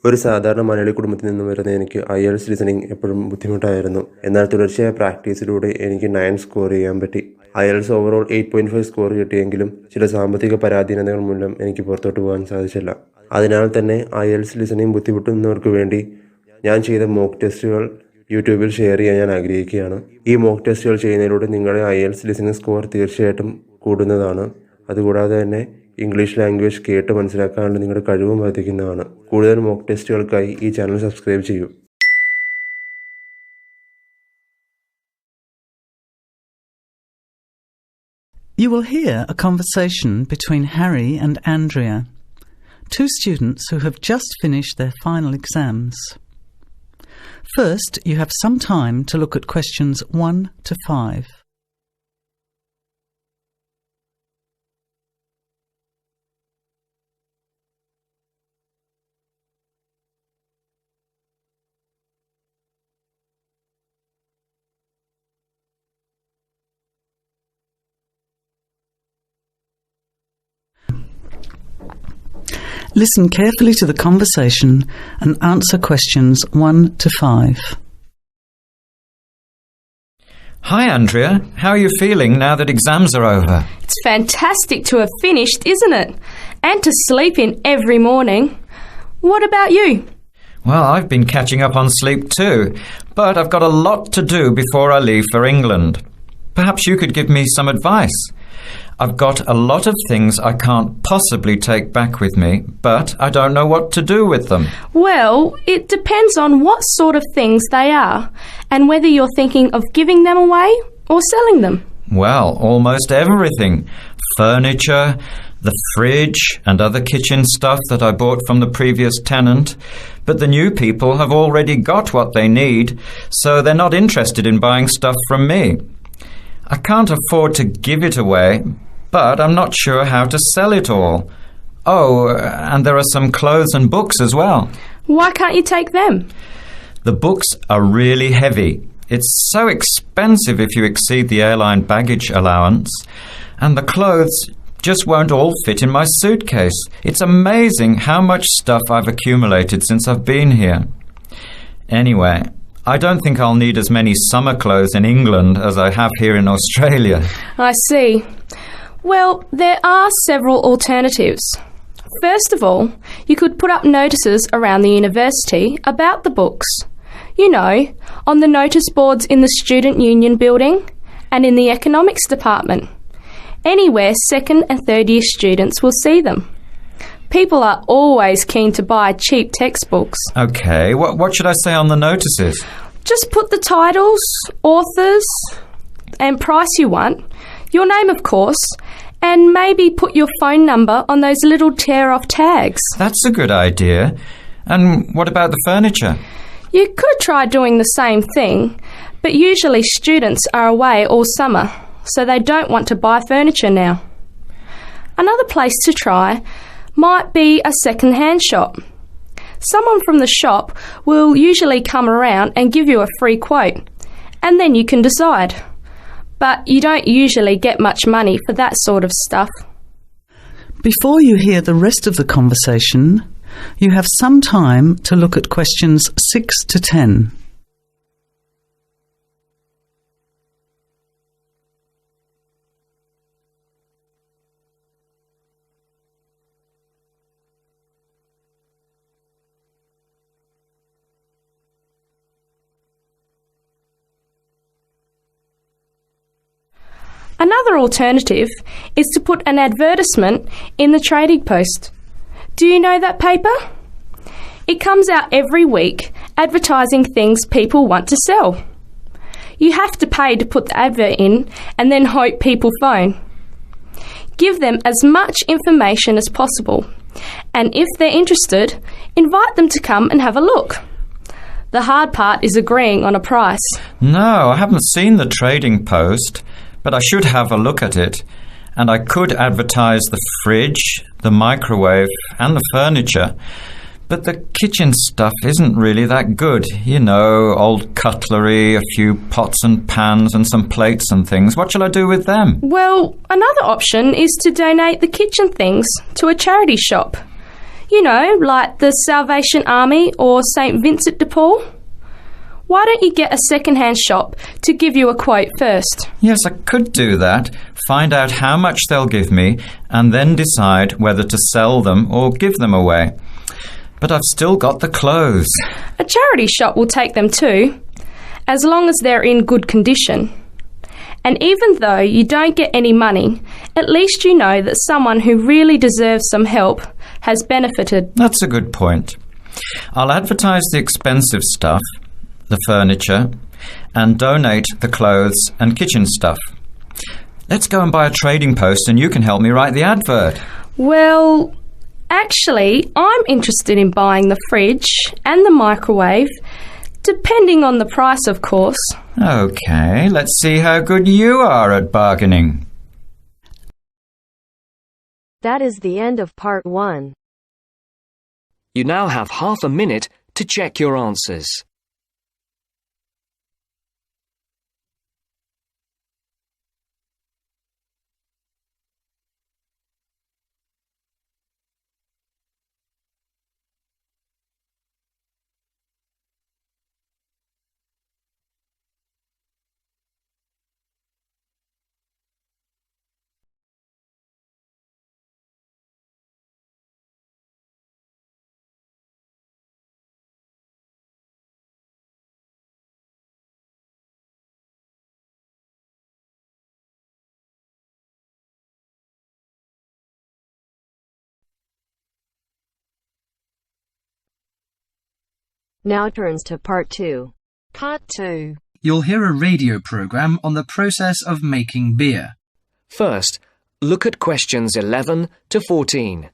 ഒരു സാധാരണ മലയാളി കുടുംബത്തിൽ നിന്നും വരുന്ന എനിക്ക് IELTS ലിസണിംഗ് എപ്പോഴും ബുദ്ധിമുട്ടായിരുന്നു. എന്നാൽ തുടർച്ചയായ പ്രാക്ടീസിലൂടെ എനിക്ക് 9 സ്കോർ ചെയ്യാൻ പറ്റി. IELTS ഓവറോൾ 8.5 സ്കോർ കിട്ടിയെങ്കിലും ചില സാമ്പത്തിക പരാധീനതകൾ മൂലം എനിക്ക് പുറത്തോട്ട് പോകാൻ സാധിച്ചില്ല. അതിനാൽ തന്നെ IELTS ലിസണിംഗ് ബുദ്ധിമുട്ടുന്നവർക്ക് വേണ്ടി ഞാൻ ചെയ്ത മോക്ക് ടെസ്റ്റുകൾ യൂട്യൂബിൽ ഷെയർ ചെയ്യാൻ ഞാൻ ആഗ്രഹിക്കുകയാണ്. ഈ മോക്ക് ടെസ്റ്റുകൾ ചെയ്യുന്നതിലൂടെ നിങ്ങളുടെ IELTS ലിസണിംഗ് സ്കോർ തീർച്ചയായിട്ടും കൂടുന്നതാണ്. അതുകൂടാതെ തന്നെ ഇംഗ്ലീഷ് ലാംഗ്വേജ് കേട്ട് മനസ്സിലാക്കാനുള്ള നിങ്ങളുടെ കഴിവും വർദ്ധിക്കുന്നതാണ്. കൂടുതൽ മോക്ക് ടെസ്റ്റുകൾക്കായി ഈ ചാനൽ സബ്സ്ക്രൈബ് ചെയ്യൂ. You will hear a conversation between Harry and Andrea, two students who have just finished their final exams. First, you have some time to look at questions 1 to 5. Listen carefully to the conversation and answer questions 1 to 5. Hi Andrea, how are you feeling now that exams are over? It's fantastic to have finished, isn't it? And to sleep in every morning. What about you? Well, I've been catching up on sleep too, but I've got a lot to do before I leave for England. Perhaps you could give me some advice. I've got a lot of things I can't possibly take back with me, but I don't know what to do with them. Well, it depends on what sort of things they are and whether you're thinking of giving them away or selling them. Well, almost everything. Furniture, the fridge and other kitchen stuff that I bought from the previous tenant. But the new people have already got what they need, so they're not interested in buying stuff from me. I can't afford to give it away, but I'm not sure how to sell it all. Oh, and there are some clothes and books as well. Why can't you take them? The books are really heavy. It's so expensive if you exceed the airline baggage allowance. And the clothes just won't all fit in my suitcase. It's amazing how much stuff I've accumulated since I've been here. Anyway, I don't think I'll need as many summer clothes in England as I have here in Australia. I see. Well, there are several alternatives. First of all, you could put up notices around the university about the books. You know, on the notice boards in the Student Union building and in the economics department. Anywhere second and third year students will see them. People are always keen to buy cheap textbooks. Okay, what should I say on the notices? Just put the titles, authors and price you want, your name of course, and maybe put your phone number on those little tear-off tags. That's a good idea. And what about the furniture? You could try doing the same thing, but usually students are away all summer, so they don't want to buy furniture now. Another place to try might be a second-hand shop. Someone from the shop will usually come around and give you a free quote, and then you can decide. But you don't usually get much money for that sort of stuff. Before you hear the rest of the conversation, you have some time to look at questions 6 to 10. Another alternative is to put an advertisement in the Trading Post. Do you know that paper? It comes out every week advertising things people want to sell. You have to pay to put the advert in and then hope people phone. Give them as much information as possible, and if they're interested, invite them to come and have a look. The hard part is agreeing on a price. No, I haven't seen the Trading Post, but I should have a look at it. And I could advertise the fridge, the microwave and the furniture. But the kitchen stuff isn't really that good. You know, old cutlery, a few pots and pans and some plates and things. What shall I do with them? Well, another option is to donate the kitchen things to a charity shop. You know, like the Salvation Army or St Vincent de Paul? Why don't you get a second-hand shop to give you a quote first? Yes, I could do that. Find out how much they'll give me and then decide whether to sell them or give them away. But I've still got the clothes. A charity shop will take them too, as long as they're in good condition. And even though you don't get any money, at least you know that someone who really deserves some help has benefited. That's a good point. I'll advertise the expensive stuff, the furniture, and donate the clothes and kitchen stuff. Let's go and buy a trading post and you can help me write the advert. Well, actually, I'm interested in buying the fridge and the microwave, depending on the price, of course. OK, let's see how good you are at bargaining. That is the end of part 1. You now have half a minute to check your answers. Now turns to part 2. Part 2. You'll hear a radio program on the process of making beer. First, look at questions 11 to 14.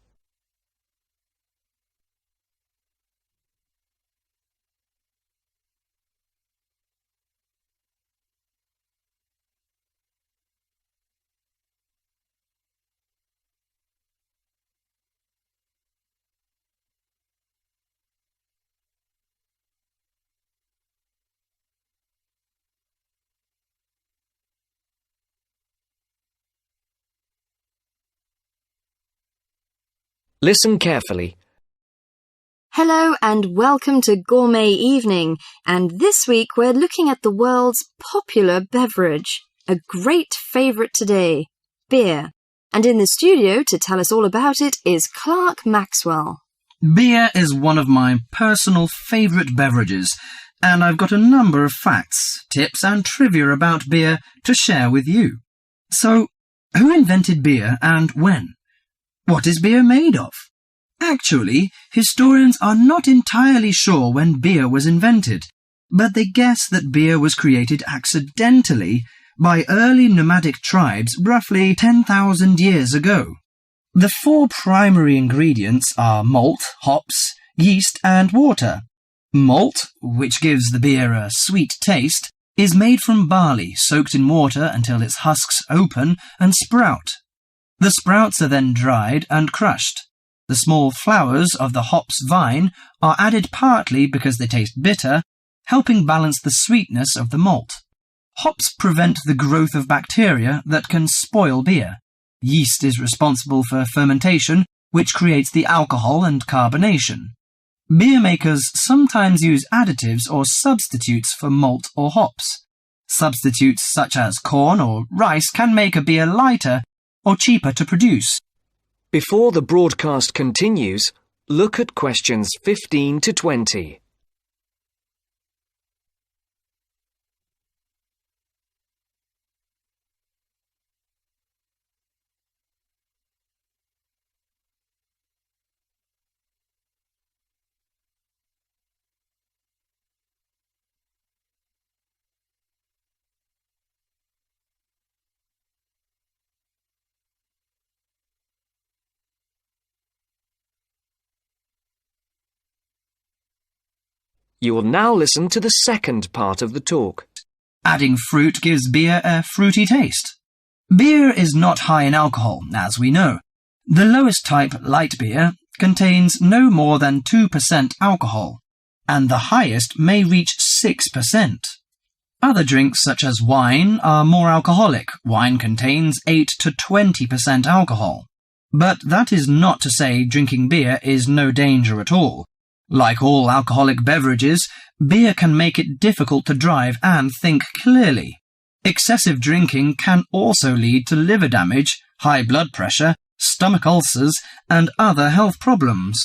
Listen carefully. Hello and welcome to Gourmet Evening, and this week we're looking at the world's popular beverage, a great favourite today, beer. And in the studio to tell us all about it is Clark Maxwell. Beer is one of my personal favourite beverages, and I've got a number of facts, tips and trivia about beer to share with you. So, who invented beer and when? What is beer made of? Actually, historians are not entirely sure when beer was invented, but they guess that beer was created accidentally by early nomadic tribes roughly 10,000 years ago. The 4 primary ingredients are malt, hops, yeast and water. Malt, which gives the beer a sweet taste, is made from barley soaked in water until its husks open and sprout. The sprouts are then dried and crushed. The small flowers of the hops vine are added partly because they taste bitter, helping balance the sweetness of the malt. Hops prevent the growth of bacteria that can spoil beer. Yeast is responsible for fermentation, which creates the alcohol and carbonation. Beer makers sometimes use additives or substitutes for malt or hops. Substitutes such as corn or rice can make a beer lighter or cheaper to produce. Before the broadcast continues, look at questions 15 to 20. You will now listen to the second part of the talk. Adding fruit gives beer a fruity taste. Beer is not high in alcohol, as we know. The lowest type, light beer, contains no more than 2% alcohol, and the highest may reach 6%. Other drinks such as wine are more alcoholic. Wine contains 8 to 20% alcohol. But that is not to say drinking beer is no danger at all. Like all alcoholic beverages, beer can make it difficult to drive and think clearly. Excessive drinking can also lead to liver damage, high blood pressure, stomach ulcers, and other health problems.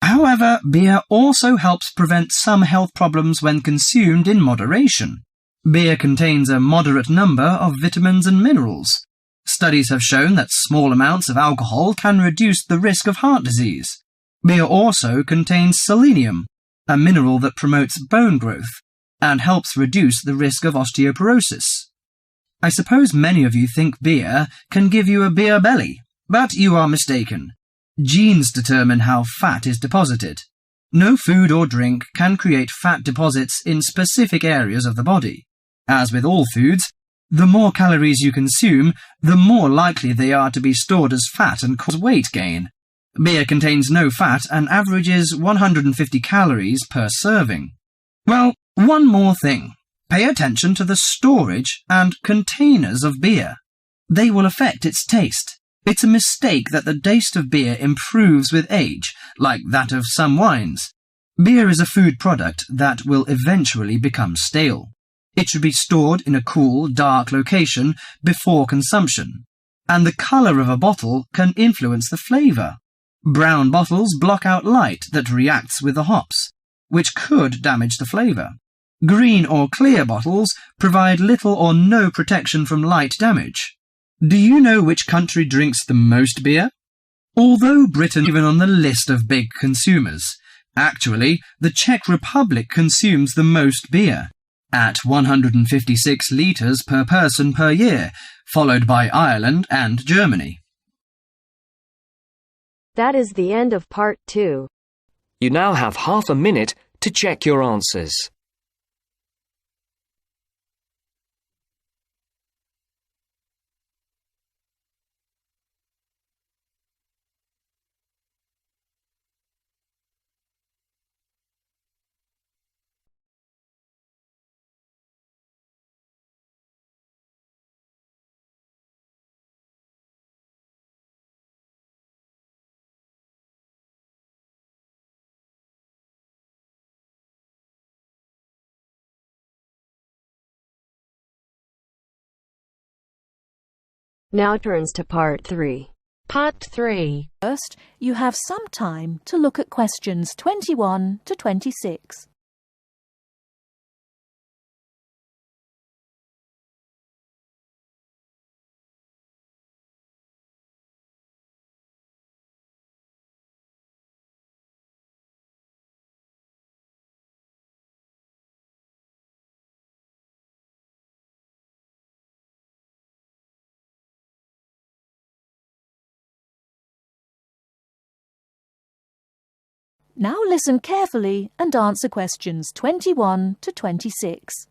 However, beer also helps prevent some health problems when consumed in moderation. Beer contains a moderate number of vitamins and minerals. Studies have shown that small amounts of alcohol can reduce the risk of heart disease. Beer also contains selenium, a mineral that promotes bone growth and helps reduce the risk of osteoporosis. I suppose many of you think beer can give you a beer belly, but you are mistaken. Genes determine how fat is deposited. No food or drink can create fat deposits in specific areas of the body. As with all foods, the more calories you consume, the more likely they are to be stored as fat and cause weight gain. Beer contains no fat and averages 150 calories per serving. Well, one more thing. Pay attention to the storage and containers of beer. They will affect its taste. It's a mistake that the taste of beer improves with age, like that of some wines. Beer is a food product that will eventually become stale. It should be stored in a cool, dark location before consumption, and the colour of a bottle can influence the flavour. Brown bottles block out light that reacts with the hops, which could damage the flavour. Green or clear bottles provide little or no protection from light damage. Do you know which country drinks the most beer? Although Britain is even on the list of big consumers, actually the Czech Republic consumes the most beer, at 156 litres per person per year, followed by Ireland and Germany. That is the end of part 2. You now have half a minute to check your answers. Now turns to part 3. Part 3. First, you have some time to look at questions 21 to 26. Now listen carefully and answer questions 21 to 26.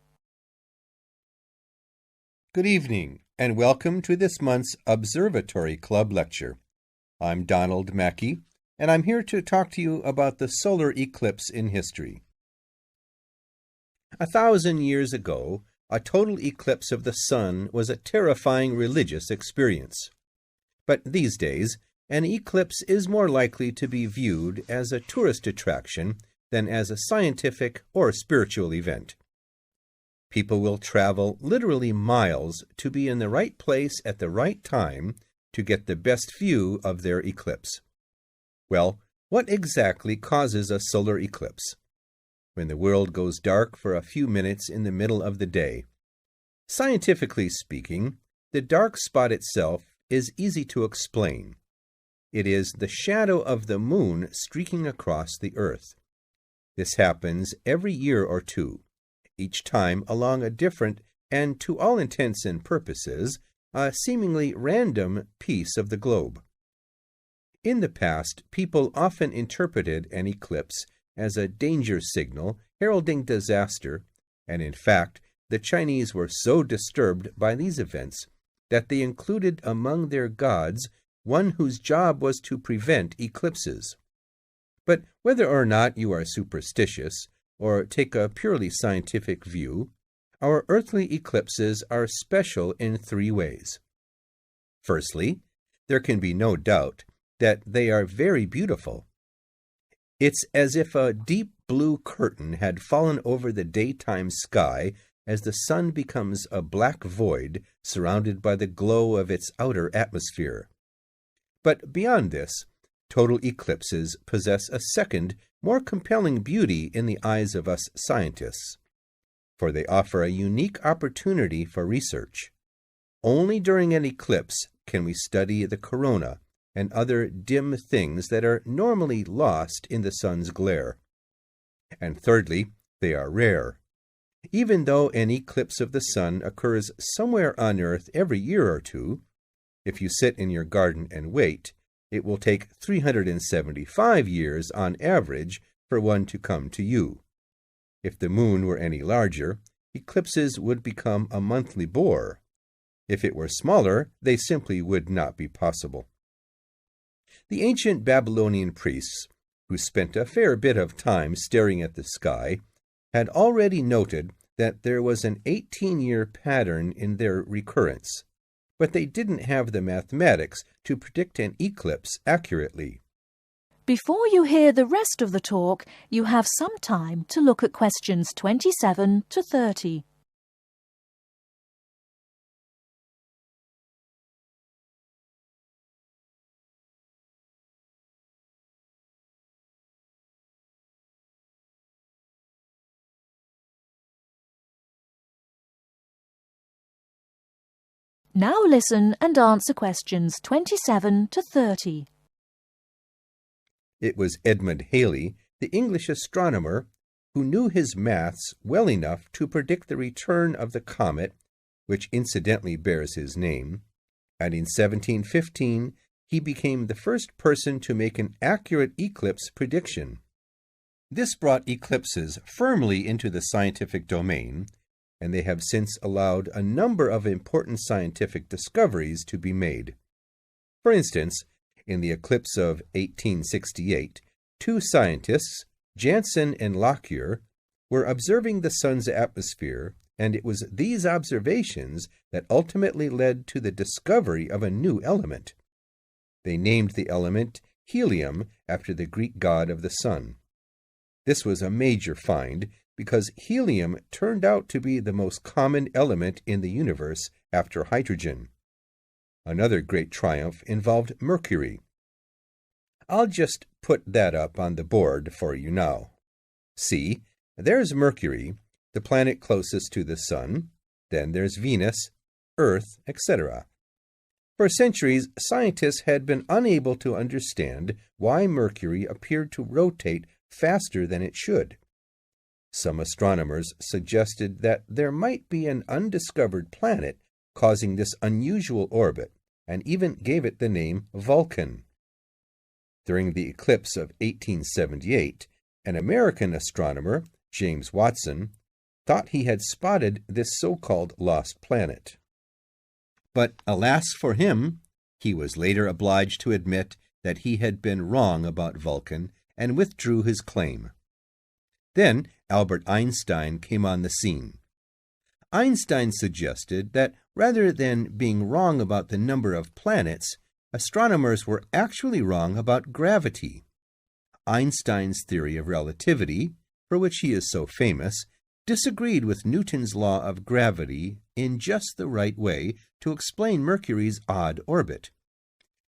Good evening, and welcome to this month's Observatory Club lecture. I'm Donald Mackey, and I'm here to talk to you about the solar eclipse in history. 1,000 years ago, a total eclipse of the sun was a terrifying religious experience. But these days, an eclipse is more likely to be viewed as a tourist attraction than as a scientific or spiritual event. People will travel literally miles to be in the right place at the right time to get the best view of their eclipse. Well, what exactly causes a solar eclipse? When the world goes dark for a few minutes in the middle of the day. Scientifically speaking, the dark spot itself is easy to explain. It is the shadow of the moon streaking across the earth. This happens every year or two, each time along a different and, to all intents and purposes, a seemingly random piece of the globe. In the past, people often interpreted an eclipse as a danger signal heralding disaster, and in fact, the Chinese were so disturbed by these events that they included among their gods one whose job was to prevent eclipses. But whether or not you are superstitious or take a purely scientific view, our earthly eclipses are special in 3 ways. Firstly, there can be no doubt that they are very beautiful. It's as if a deep blue curtain had fallen over the daytime sky as the sun becomes a black void surrounded by the glow of its outer atmosphere. But beyond this, total eclipses possess a second, more compelling beauty in the eyes of us scientists, for they offer a unique opportunity for research. Only during an eclipse can we study the corona and other dim things that are normally lost in the sun's glare. And thirdly, they are rare. Even though an eclipse of the sun occurs somewhere on Earth every year or two, if you sit in your garden and wait, it will take 375 years on average for one to come to you. If the moon were any larger, eclipses would become a monthly bore. If it were smaller, they simply would not be possible. The ancient Babylonian priests, who spent a fair bit of time staring at the sky, had already noted that there was an 18-year pattern in their recurrence, but they didn't have the mathematics to predict an eclipse accurately. Before you hear the rest of the talk, you have some time to look at questions 27 to 30. Now listen and answer questions 27 to 30. It was Edmund Halley, the English astronomer, who knew his maths well enough to predict the return of the comet, which incidentally bears his name, and in 1715 he became the first person to make an accurate eclipse prediction. This brought eclipses firmly into the scientific domain, and they have since allowed a number of important scientific discoveries to be made. For instance, in the eclipse of 1868, two scientists, Janssen and Lockyer, were observing the sun's atmosphere, and it was these observations that ultimately led to the discovery of a new element. They named the element helium after the Greek god of the sun. This was a major find because helium turned out to be the most common element in the universe after hydrogen. Another great triumph involved mercury. I'll just put that up on the board for you now. See, there's Mercury, the planet closest to the sun. Then there's Venus, Earth, etc. For centuries, scientists had been unable to understand why Mercury appeared to rotate faster than it should. Some astronomers suggested that there might be an undiscovered planet causing this unusual orbit, and even gave it the name Vulcan. During the eclipse of 1878, an American astronomer, James Watson, thought he had spotted this so-called lost planet. But alas for him, he was later obliged to admit that he had been wrong about Vulcan and withdrew his claim. Then Albert Einstein came on the scene. Einstein suggested that rather than being wrong about the number of planets, astronomers were actually wrong about gravity. Einstein's theory of relativity, for which he is so famous, disagreed with Newton's law of gravity in just the right way to explain Mercury's odd orbit.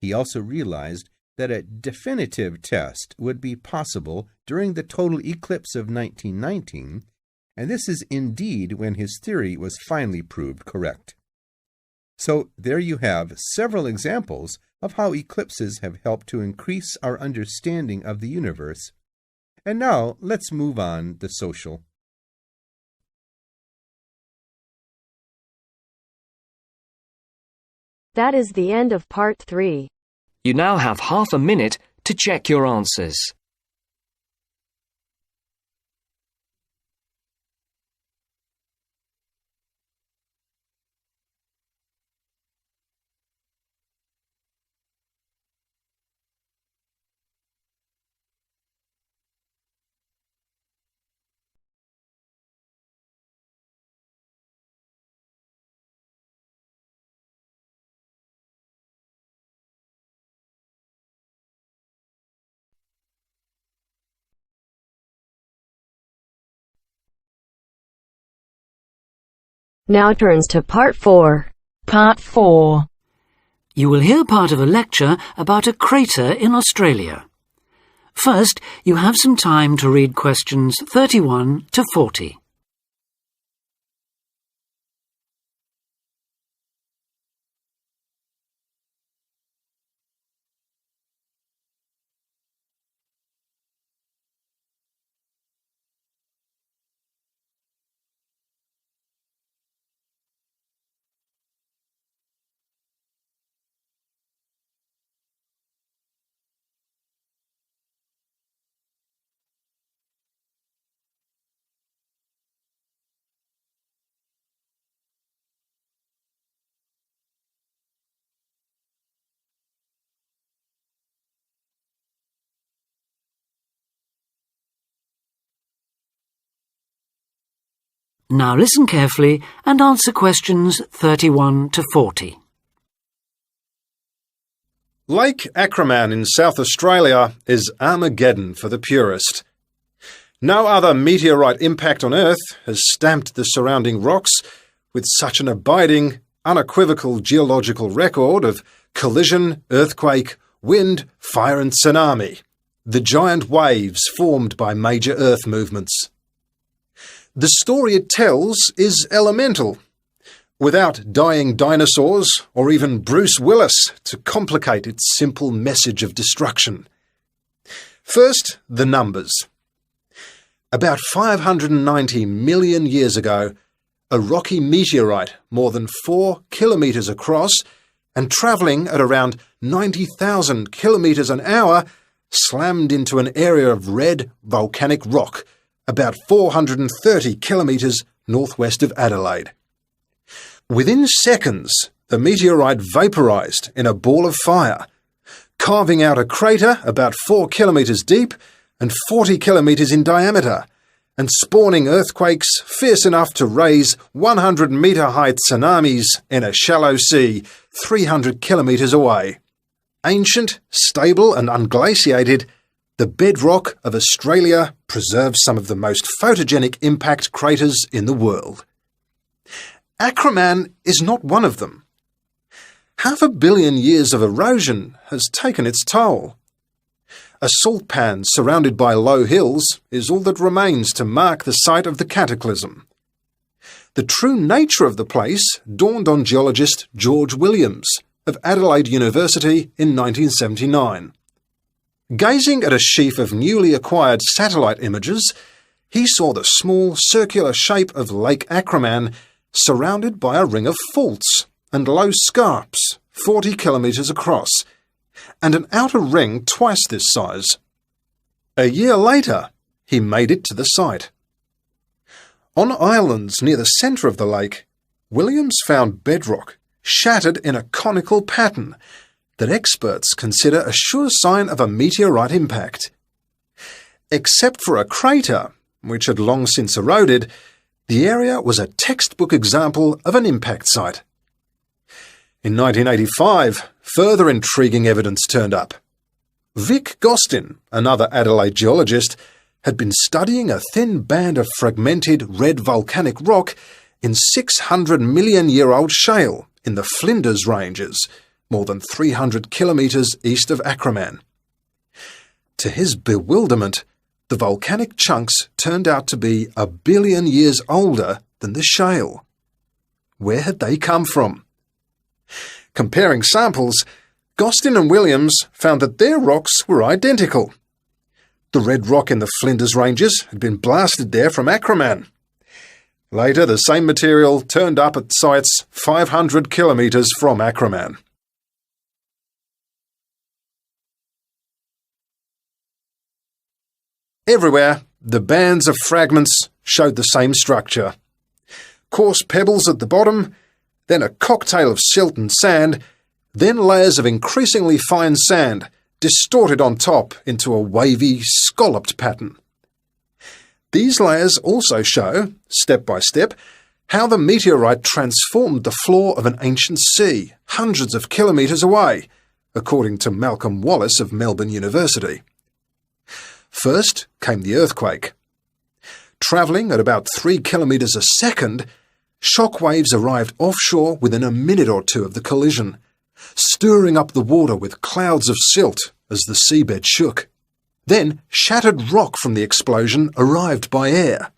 He also realized that a definitive test would be possible during the total eclipse of 1919, and this is indeed when his theory was finally proved correct. So there you have several examples of how eclipses have helped to increase our understanding of the universe. And now let's move on to social. That is the end of part 3. You now have half a minute to check your answers. Now turns to Part 4. Part 4. You will hear part of a lecture about a crater in Australia. First, you have some time to read questions 31 to 40. Now listen carefully and answer questions 31 to 40. Lake Acraman in South Australia is Armageddon for the purist. No other meteorite impact on Earth has stamped the surrounding rocks with such an abiding, unequivocal geological record of collision, earthquake, wind, fire and tsunami, the giant waves formed by major Earth movements. The story it tells is elemental, without dying dinosaurs or even Bruce Willis to complicate its simple message of destruction. First, the numbers. About 590 million years ago, a rocky meteorite more than 4 kilometres across and travelling at around 90,000 kilometres an hour slammed into an area of red volcanic rock about 430 kilometres northwest of Adelaide. Within seconds, the meteorite vaporised in a ball of fire, carving out a crater about 4 kilometres deep and 40 kilometres in diameter, and spawning earthquakes fierce enough to raise 100-metre-high tsunamis in a shallow sea 300 kilometres away. Ancient, stable and unglaciated, the bedrock of Australia preserves some of the most photogenic impact craters in the world. Acraman is not one of them. 500 million years of erosion has taken its toll. A salt pan surrounded by low hills is all that remains to mark the site of the cataclysm. The true nature of the place dawned on geologist George Williams of Adelaide University in 1979. Gazing at a sheaf of newly acquired satellite images, he saw the small circular shape of Lake Acraman surrounded by a ring of faults and low scarps 40 kilometres across, and an outer ring twice this size. A year later, he made it to the site. On islands near the centre of the lake, Williams found bedrock shattered in a conical pattern that experts consider a sure sign of a meteorite impact. Except for a crater, which had long since eroded, the area was a textbook example of an impact site. In 1985, further intriguing evidence turned up. Vic Gostin, another Adelaide geologist, had been studying a thin band of fragmented red volcanic rock in 600-million-year-old shale in the Flinders Ranges, more than 300 kilometres east of Acraman. To his bewilderment, the volcanic chunks turned out to be 1 billion years older than the shale. Where had they come from? Comparing samples, Gostin and Williams found that their rocks were identical. The red rock in the Flinders Ranges had been blasted there from Acraman. Later, the same material turned up at sites 500 kilometres from Acraman. Everywhere, the bands of fragments showed the same structure. Coarse pebbles at the bottom, then a cocktail of silt and sand, then layers of increasingly fine sand, distorted on top into a wavy, scalloped pattern. These layers also show, step by step, how the meteorite transformed the floor of an ancient sea, hundreds of kilometres away, according to Malcolm Wallace of Melbourne University. First came the earthquake. Travelling at about 3 kilometres a second, Shock waves arrived offshore within a minute or two of the collision, stirring up the water with clouds of silt as the seabed shook. Then shattered rock from the explosion arrived by air.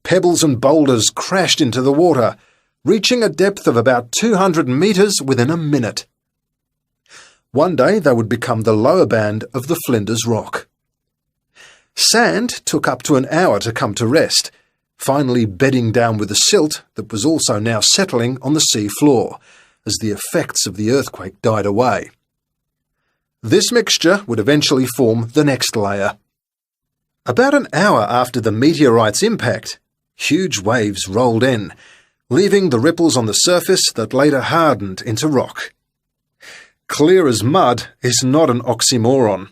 Pebbles and boulders crashed into the water, reaching a depth of about 200 metres within a minute. One day they would become the lower band of the Flinders Rock. Sand took up to an hour to come to rest, finally bedding down with the silt that was also now settling on the sea floor as the effects of the earthquake died away. This mixture would eventually form the next layer. About an hour after the meteorite's impact, huge waves rolled in, leaving the ripples on the surface that later hardened into rock. Clear as mud is not an oxymoron.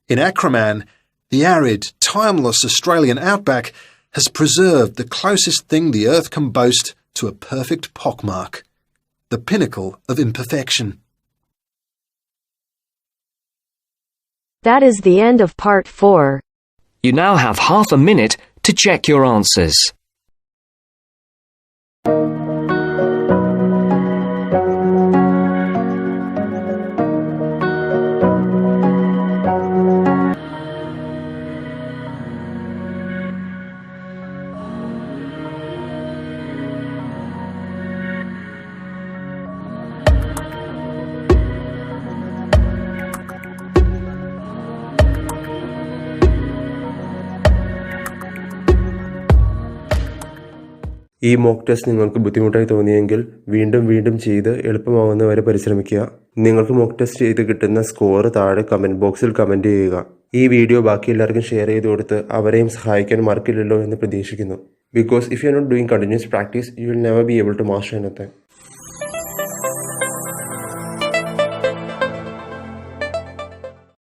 In Acraman, the arid, timeless Australian outback has preserved the closest thing the earth can boast to a perfect pockmark, the pinnacle of imperfection. That is the end of part 4. You now have half a minute to check your answers. ഈ mock test നിങ്ങൾക്ക് ബുദ്ധിമുട്ടായി തോന്നിയെങ്കിൽ വീണ്ടും ചെയ്ത് എളുപ്പമാവുന്നവരെ പരിശ്രമിക്കുക. നിങ്ങൾക്ക് mock test ചെയ്ത് കിട്ടുന്ന score താഴെ കമൻറ്റ് ബോക്സിൽ കമൻറ്റ് ചെയ്യുക. ഈ വീഡിയോ ബാക്കി എല്ലാവർക്കും ഷെയർ ചെയ്ത് കൊടുത്ത് അവരെയും സഹായിക്കാൻ മറക്കില്ലല്ലോ എന്ന് പ്രതീക്ഷിക്കുന്നു. Because if you are not doing continuous practice, you will never be able to master anything.